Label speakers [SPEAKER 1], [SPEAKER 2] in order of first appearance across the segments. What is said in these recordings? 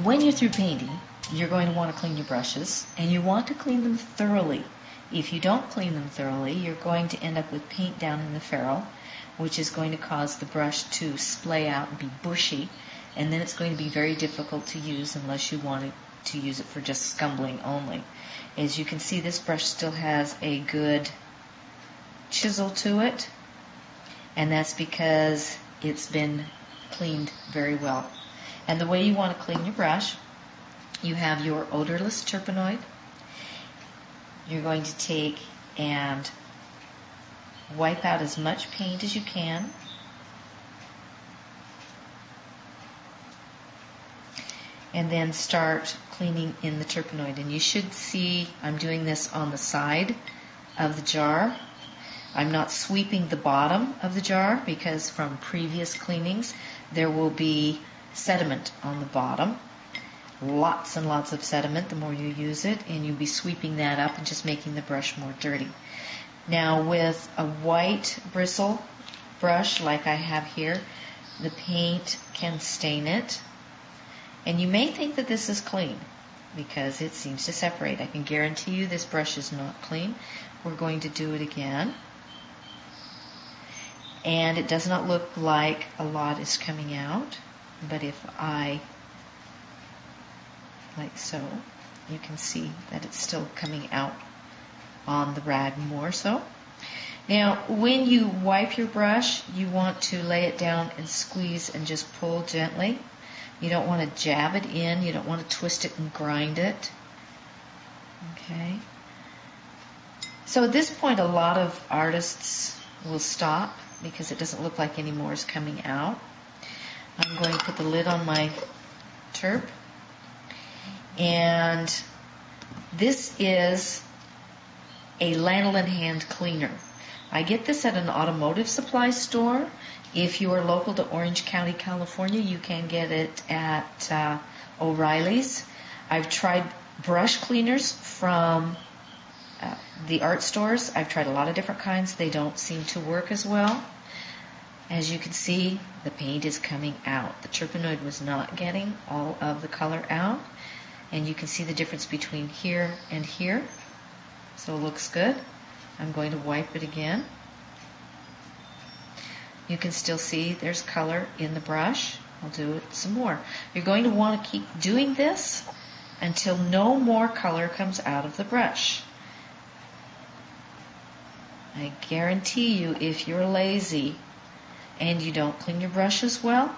[SPEAKER 1] when you're through painting, you're going to want to clean your brushes, and you want to clean them thoroughly. If you don't clean them thoroughly, you're going to end up with paint down in the ferrule, which is going to cause the brush to splay out and be bushy, and then it's going to be very difficult to use unless you want to use it for just scumbling only. As you can see, this brush still has a good chisel to it, and that's because it's been cleaned very well. And the way you want to clean your brush, you have your odorless turpenoid. You're going to take and wipe out as much paint as you can. And then start cleaning in the turpenoid. And you should see I'm doing this on the side of the jar. I'm not sweeping the bottom of the jar because from previous cleanings there will be sediment on the bottom. Lots and lots of sediment the more you use it, and you'll be sweeping that up and just making the brush more dirty. Now with a white bristle brush like I have here, the paint can stain it. And you may think that this is clean because it seems to separate. I can guarantee you this brush is not clean. We're going to do it again. And it does not look like a lot is coming out, but if I, like so, you can see that it's still coming out on the rag more so. Now, when you wipe your brush, you want to lay it down and squeeze and just pull gently. You don't want to jab it in. You don't want to twist it and grind it. Okay. So at this point, a lot of artists will stop because it doesn't look like any more is coming out. I'm going to put the lid on my turp. And this is a lanolin hand cleaner. I get this at an automotive supply store. If you are local to Orange County, California, you can get it at O'Reilly's. I've tried brush cleaners from the art stores. I've tried a lot of different kinds. They don't seem to work as well. As you can see, the paint is coming out. The turpenoid was not getting all of the color out. And you can see the difference between here and here. So it looks good. I'm going to wipe it again. You can still see there's color in the brush. I'll do it some more. You're going to want to keep doing this until no more color comes out of the brush. I guarantee you, if you're lazy and you don't clean your brushes well,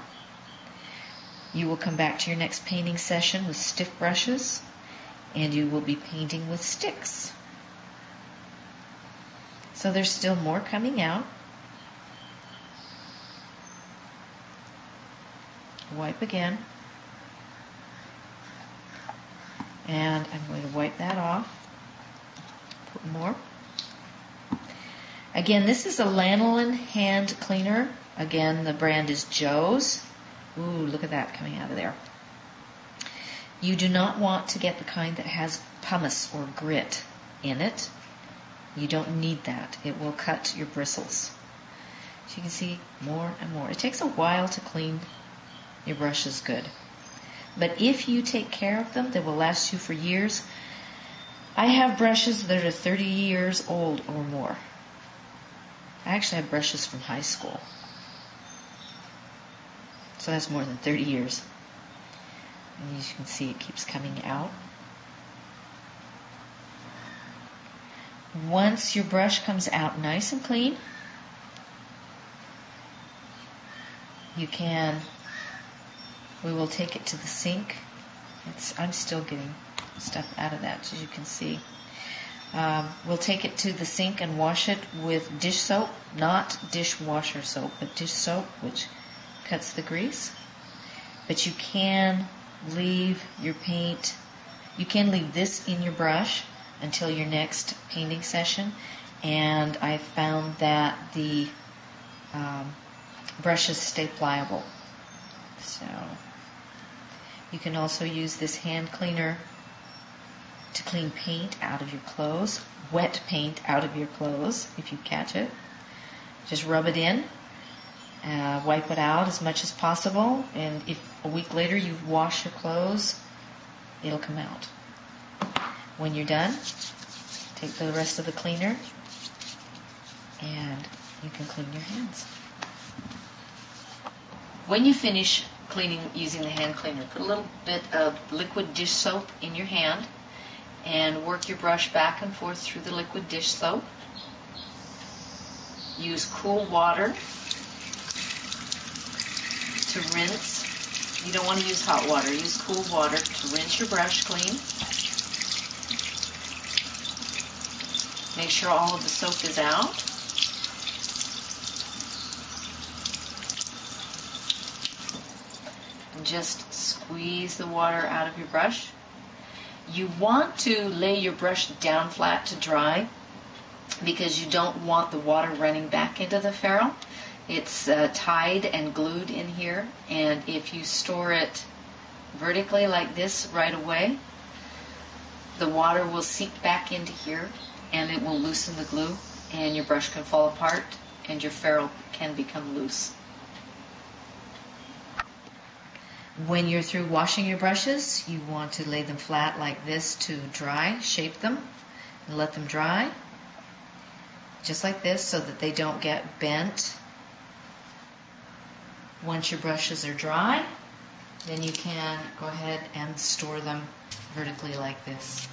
[SPEAKER 1] you will come back to your next painting session with stiff brushes and you will be painting with sticks. So there's still more coming out. Wipe again. And I'm going to wipe that off. Put more. Again, this is a lanolin hand cleaner. Again, the brand is Joe's. Ooh, look at that coming out of there. You do not want to get the kind that has pumice or grit in it. You don't need that. It will cut your bristles. So you can see more and more. It takes a while to clean your brushes good. But if you take care of them, they will last you for years. I have brushes that are 30 years old or more. I actually have brushes from high school. So that's more than 30 years. And as you can see, it keeps coming out. Once your brush comes out nice and clean, we will take it to the sink. I'm still getting stuff out of that, as you can see. We'll take it to the sink and wash it with dish soap, not dishwasher soap, but dish soap, which cuts the grease. But you can leave your paint, you can leave this in your brush until your next painting session, and I found that the brushes stay pliable. So you can also use this hand cleaner to clean paint out of your clothes, wet paint out of your clothes if you catch it. Just rub it in Wipe it out as much as possible, and if a week later you wash your clothes, it'll come out. When you're done, take the rest of the cleaner and you can clean your hands. When you finish cleaning using the hand cleaner, put a little bit of liquid dish soap in your hand and work your brush back and forth through the liquid dish soap. Use cool water to rinse. You don't want to use hot water. Use cool water to rinse your brush clean. Make sure all of the soap is out. And just squeeze the water out of your brush. You want to lay your brush down flat to dry because you don't want the water running back into the ferrule. It's tied and glued in here, and if you store it vertically like this right away, the water will seep back into here and it will loosen the glue, and your brush can fall apart and your ferrule can become loose. When you're through washing your brushes, you want to lay them flat like this to dry, shape them, and let them dry, just like this, so that they don't get bent. Once your brushes are dry, then you can go ahead and store them vertically like this.